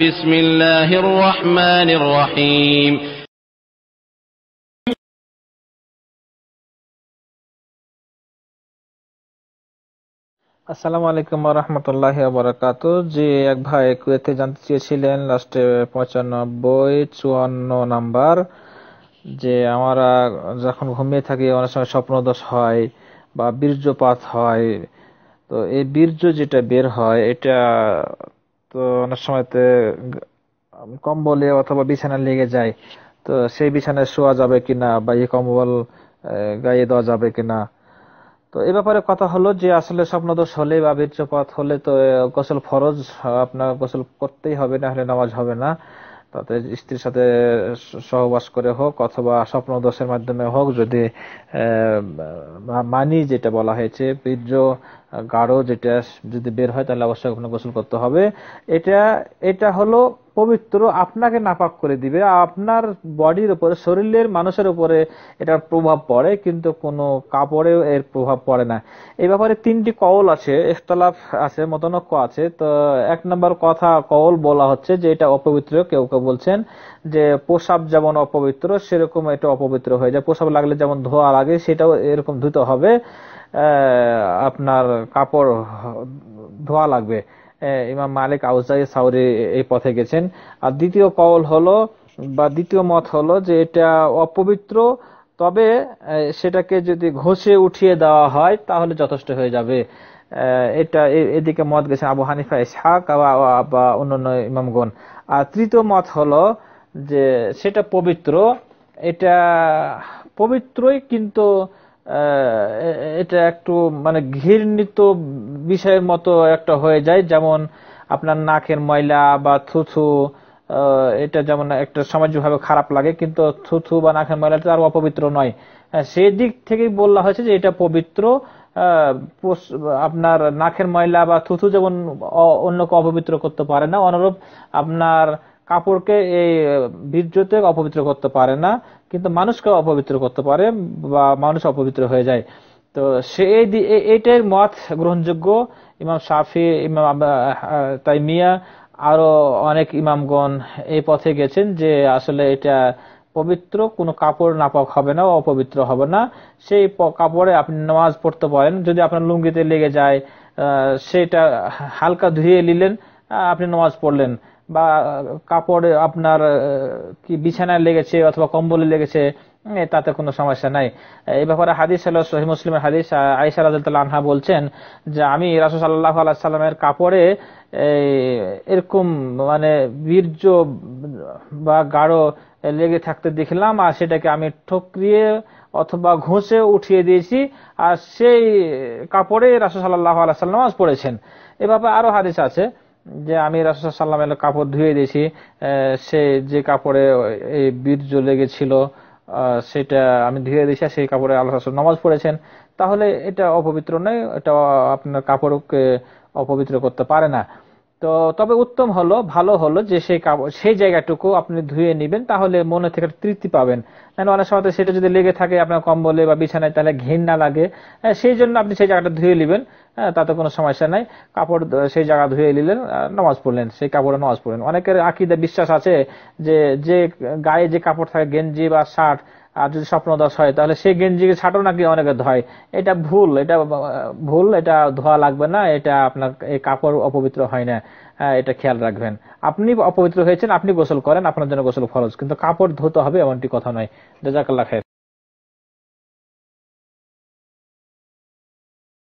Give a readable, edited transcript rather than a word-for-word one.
بسم الله الرحمن الرحيم আসসালামু আলাইকুম ওয়া রাহমাতুল্লাহি ওয়া বারাকাতুহু। যে এক ভাই কুয়েতে জানতে চেয়েছিলেন লাস্টে 95, 54 নাম্বার, যে আমরা যখন ঘুমিয়ে থাকি অনেক সময় স্বপ্নদোষ হয় বা বীর্যপাত হয়। তো এই বীর্য যেটা বের হয় এটা তো অনেক সময়তে কম্বলে অথবা বিছানায় লেগে যায়। তো সেই বিছানায় শোয়া যাবে কিনা বা এই কম্বল গায়ে দেওয়া যাবে কিনা। তো এ ব্যাপারে কথা হলো যে আসলে স্বপ্নদোষ হলে বা বীর্যপাত হলে তো গোসল ফরজ, আপনার গোসল করতেই হবে, না হলে নামাজ হবে না। তাতে স্ত্রীর সাথে সহবাস করে হোক অথবা স্বপ্নদোষের মাধ্যমে হোক, যদি মানি যেটা বলা হয়েছে বীর্য গাঢ় যেটা যদি বের হয় তাহলে অবশ্যই ওখানে গোসল করতে হবে। এটা এটা হলো পবিত্র, আপনাকে নাপাক করে দিবে, আপনার বডির উপরে, শরীরের মানুষের উপরে এটার প্রভাব পড়ে, কিন্তু কোনো কাপড়ে এর প্রভাব পড়ে না। এই ব্যাপারে 3টি কওল আছে, ইখতিলাফ আছে, মতনৈক্য আছে। তো 1 নম্বর কথা কওল বলা হচ্ছে যে এটা অপবিত্র। কেউ কেউ বলছেন যে প্রসাব যেমন অপবিত্র সেরকম এটা অপবিত্র হয়ে যায়, প্রসাব লাগলে যেমন ধোয়া লাগে সেটাও এরকম ধুতে হবে, আপনার কাপড় ধোয়া লাগবে। ইমাম মালিক, আউজাই, সাউরি এই পথে গেছেন। আর দ্বিতীয় কওল হলো বা দ্বিতীয় মত হলো যে এটা অপবিত্র, তবে সেটাকে যদি ঘষে উঠিয়ে দেওয়া হয় তাহলে যথেষ্ট হয়ে যাবে। এটা এদিকে মত গেছেন আবু হানিফা, ইসহাক বা অন্যান্য ইমামগণ। আর তৃতীয় মত হলো যে সেটা পবিত্র, এটা পবিত্রই, কিন্তু এটা একটু মানে ঘৃণিত বিষয়ের মতো একটা হয়ে যায়। যেমন আপনার নাকের ময়লা বা থুথু, এটা যেমন একটা সামাজিকভাবে খারাপ লাগে, কিন্তু থুথু বা নাকের ময়লাটা আর অপবিত্র নয়। সেই দিক থেকেই বলা হয়েছে যে এটা পবিত্র। আপনার নাকের ময়লা বা থুথু যেমন অন্যকে অপবিত্র করতে পারে না, অনুরূপ আপনার কাপড়কে এই বীর্যতে অপবিত্র করতে পারে না, কিন্তু মানুষকে অপবিত্র করতে পারে বা মানুষ অপবিত্র হয়ে যায়। তো সে এইটার মত গ্রহণযোগ্য। ইমাম শাফি, ইমাম তাইমিয়া, আরো অনেক ইমামগণ এই পথে গেছেন যে আসলে এটা পবিত্র, কোনো কাপড় নাপাক হবে না, অপবিত্র হবে না। সেই কাপড়ে আপনি নামাজ পড়তে পারেন। যদি আপনার লুঙ্গিতে লেগে যায়, সেটা হালকা ধুয়ে নিলেন, আপনি নামাজ পড়লেন। বা কাপড়ে আপনার কি বিছানায় লেগেছে অথবা কম্বলে লেগেছে, তাতে কোনো সমস্যা নাই। এই ব্যাপারে হাদিস হলো সহিহ মুসলিমের হাদিস। আয়েশা রাদিয়াল্লাহু আনহা বলছেন যে আমি রাসূল সাল্লাল্লাহু আলাইহি সাল্লামের কাপড়ে এরকম মানে বীর্য বা গাঢ় লেগে থাকতে দেখলাম, আর সেটাকে আমি ঠুকরিয়ে অথবা ঘষে উঠিয়ে দিয়েছি, আর সেই কাপড়ে রাসূল সাল্লাল্লাহু আলাইহি সাল্লাম নামাজ পড়েছেন। এ ব্যাপারে আরো হাদিস আছে যে আমি রাসূল সাল্লাল্লাহু আলাইহি সাল্লামের কাপড় ধুয়ে দিয়েছি, সে যে কাপড়ে এই বীর্য লেগেছিল সেটা আমি ধুয়ে দিয়েছি, সেই কাপড়ে আল্লাহ রাসূল নামাজ পড়েছেন। তাহলে এটা অপবিত্র নয়, এটা আপনার কাপড়কে অপবিত্র করতে পারে না। তো তবে উত্তম হলো, ভালো হলো যে সেই জায়গাটুকু আপনি ধুয়ে নিবেন, তাহলে মনে থেকে একটা তৃপ্তি পাবেন। কারণ অনেক সময় সেটা যদি লেগে থাকে আপনার কম্বলে বা বিছানায়, তাহলে ঘিন্না লাগে। সেই জন্য আপনি সেই জায়গাটা ধুয়ে নিবেন, তাতে কোনো সমস্যা নাই। কাপড় সেই জায়গা ধুয়ে নিলেন, নামাজ পড়লেন, সেই কাপড়ে নামাজ পড়লেন। অনেকের আকীদা বিশ্বাস আছে যে যে গায়ে যে কাপড় থাকে, গেঞ্জি বা শার্ট, আর যদি স্বপ্নদোষ হয় তাহলে সেই গেঞ্জিকে ছাটও নাকি অনেকে ধয়। এটা ভুল, এটা ভুল, এটা ধোয়া লাগবে না, এটা আপনার এই কাপড় অপবিত্র হয় না। এটা খেয়াল রাখবেন। আপনি অপবিত্র হয়েছেন, আপনি গোসল করেন, আপনার জন্য গোসল ফরজ, কিন্তু কাপড় ধুতে হবে এমনটি কথা নয়। জাযাকাল্লাহ খাইর।